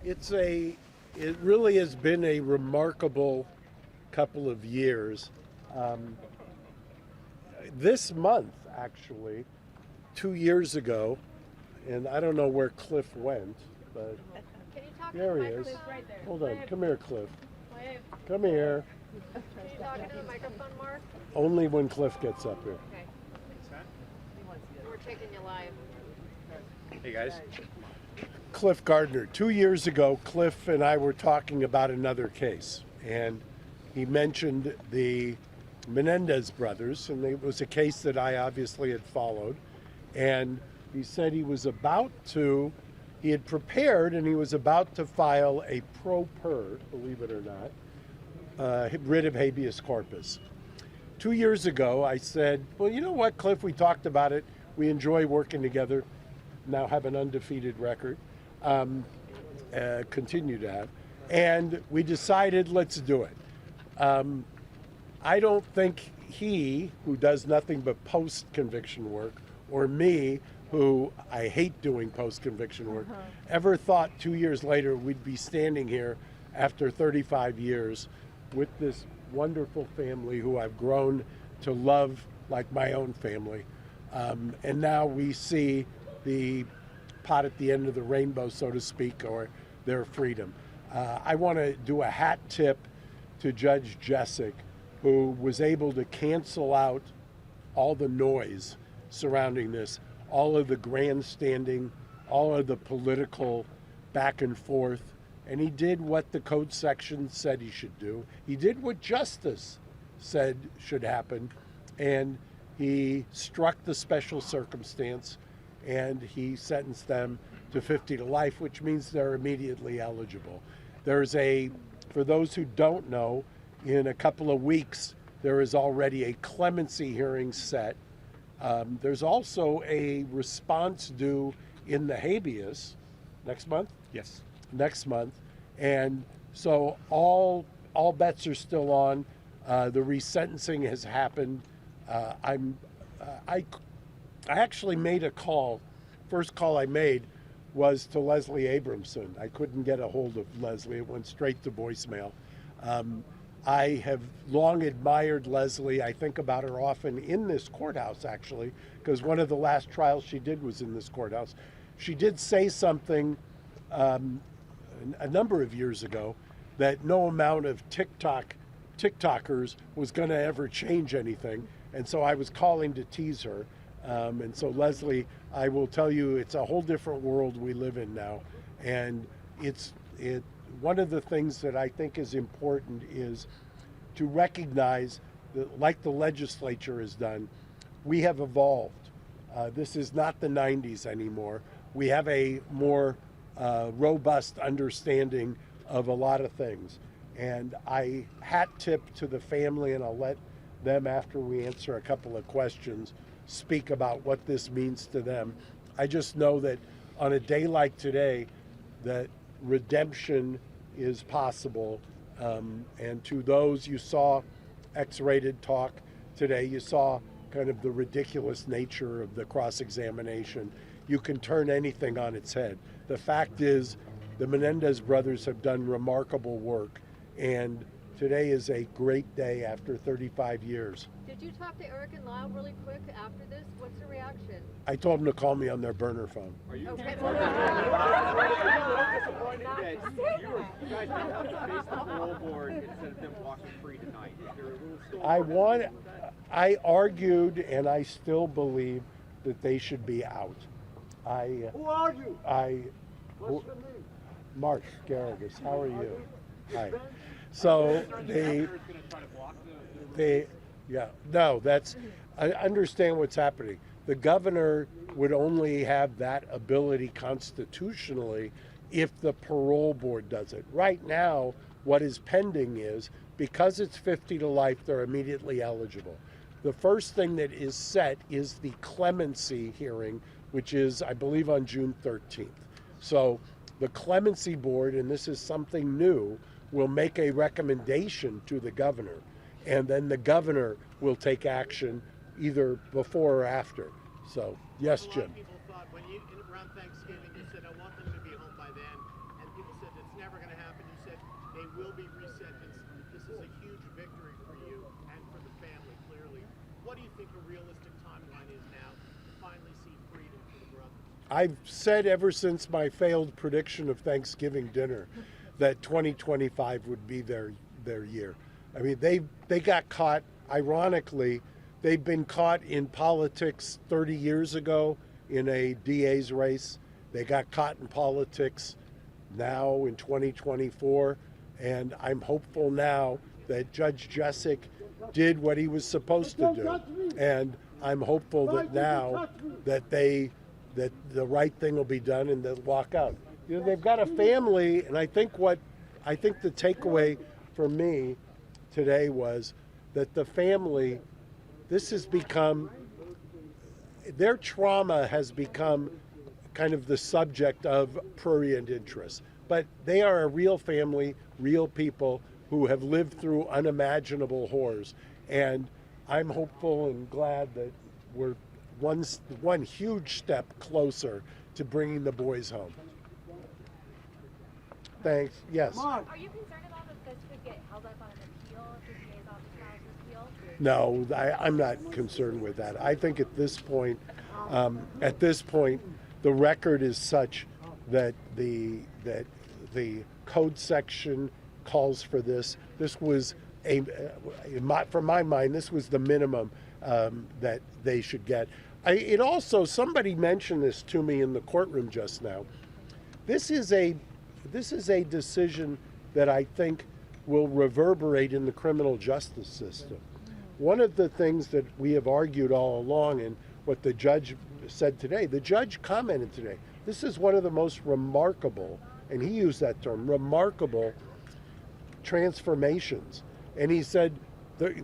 It really has been a remarkable couple of years. Um, this month, actually, 2 years ago, and I don't know where Cliff went, but Can you talk to there the he is. microphone? Right there. Hold on, come here, Cliff. Wave. Come here. Can you talk into the microphone, Mark? Only when Cliff gets up here. Okay. We're taking you live. Hey guys. Cliff Gardner. 2 years ago, Cliff and I were talking about another case, and he mentioned the Menendez brothers, and it was a case that I obviously had followed. And he said he had prepared and he was about to file a pro per, believe it or not, writ of habeas corpus. 2 years ago, I said, well, you know what, Cliff, we talked about it. We enjoy working together, now have an undefeated record, continue to have. And we decided, let's do it. I don't think he, who does nothing but post-conviction work, or me, who I hate doing post-conviction work, ever thought 2 years later we'd be standing here after 35 years with this wonderful family who I've grown to love like my own family. And now we see the pot at the end of the rainbow, so to speak, or their freedom. I want to do a hat tip to Judge Jessic, who was able to cancel out all the noise surrounding this, all of the grandstanding, all of the political back and forth. And he did what the code section said he should do. He did what justice said should happen. And he struck the special circumstance and he sentenced them to 50 to life, which means they're immediately eligible. For those who don't know, in a couple of weeks, there is already a clemency hearing set. There's also a response due in the habeas next month? Yes. Next month. And so all bets are still on. The resentencing has happened. I actually made a call. First call I made was to Leslie Abramson. I couldn't get a hold of Leslie. It went straight to voicemail. I have long admired Leslie. I think about her often in this courthouse, actually, because one of the last trials she did was in this courthouse. She did say something a number of years ago that no amount of TikTokers was going to ever change anything. And so I was calling to tease her. And so, Leslie, I will tell you, it's a whole different world we live in now. And one of the things that I think is important is to recognize that, like the legislature has done, we have evolved. This is not the 90s anymore. We have a more robust understanding of a lot of things. And I hat tip to the family, and I'll let them, after we answer a couple of questions, speak about what this means to them. I just know that on a day like today, that redemption is possible. And to those, you saw X-rated talk today, you saw kind of the ridiculous nature of the cross-examination. You can turn anything on its head. The fact is, the Menendez brothers have done remarkable work, and today is a great day after 35 years. Did you talk to Eric and Lyle really quick after this? What's the reaction? I told them to call me on their burner phone. Are you Okay. disappointed that you guys didn't have to face the parole board instead of them walking free tonight? Is there a little still I argued, and I still believe that they should be out. Who are you? What's your name? Mark Geragos, how are you? Hi. So I understand what's happening. The governor would only have that ability constitutionally if the parole board does it. Right now, what is pending is, because it's 50 to life, they're immediately eligible. The first thing that is set is the clemency hearing, which is, I believe, on June 13th. So the clemency board, and this is something new, will make a recommendation to the governor, and then the governor will take action either before or after. So, yes, A lot Jim. of people thought around Thanksgiving, you said, I want them to be home by then, and people said never going to happen. You said they will be resentenced. This is a huge victory for you and for the family, clearly. What do you think a realistic timeline is now to finally see freedom for the brothers? I've said ever since my failed prediction of Thanksgiving dinner that 2025 would be their year. I mean, they got caught, ironically, they've been caught in politics 30 years ago in a DA's race. They got caught in politics now in 2024, and I'm hopeful now that Judge Jessic did what he was supposed to do. And I'm hopeful that now that the right thing will be done and they'll walk out. You know, they've got a family, and I think the takeaway for me today was that the family, this has become, their trauma has become kind of the subject of prurient interest. But they are a real family, real people who have lived through unimaginable horrors. And I'm hopeful and glad that we're one huge step closer to bringing the boys home. Thanks. Yes. Are you concerned about that this could get held up on an appeal if the DA's office files an appeal? No, I'm not concerned with that. I think at this point, the record is such that the code section calls for this. This was from my mind, this was the minimum that they should get. It also, somebody mentioned this to me in the courtroom just now. This is a decision that I think will reverberate in the criminal justice system. One of the things that we have argued all along, and what the judge said today, the judge commented today, this is one of the most remarkable, and he used that term, remarkable transformations. And he said,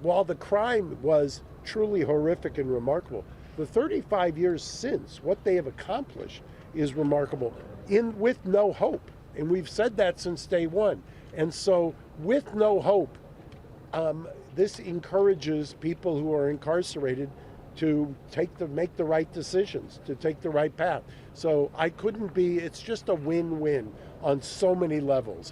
while the crime was truly horrific and remarkable, the 35 years since, what they have accomplished is remarkable, with no hope. And we've said that since day one. And so with no hope, this encourages people who are incarcerated to make the right decisions, to take the right path. So it's just a win-win on so many levels.